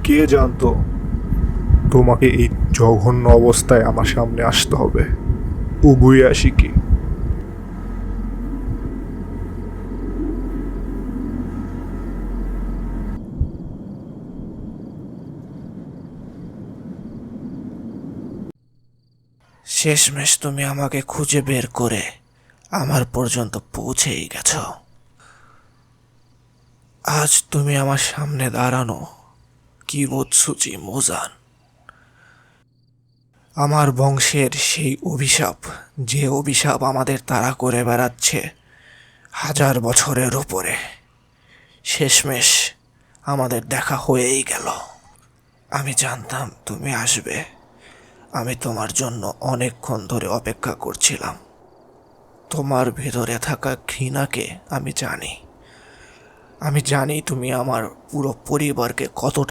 কে জানতো তোমাকে এই জঘন্য অবস্থায় আমার সামনে আসতে হবে। উবুই আসি কি। শেষমেশ তুমি আমাকে খুঁজে বের করে আমার পর্যন্ত পৌঁছেই গেছো। আজ তুমি আমার সামনে দাঁড়ানো কিবুৎসুচি মোজান, আমার বংশের সেই অভিশাপ, যে অভিশাপ আমাদের তাড়া করে বেড়াচ্ছে হাজার বছরের ওপরে। শেষমেশ আমাদের দেখা হয়েই গেল। আমি জানতাম তুমি আসবে। আমি তোমার জন্য অনেকক্ষণ ধরে অপেক্ষা করছিলাম। তোমার ভেতরে থাকা ঘৃণাকে আমি জানি। আমি জানি তুমি আমার পুরো পরিবারকে কতটা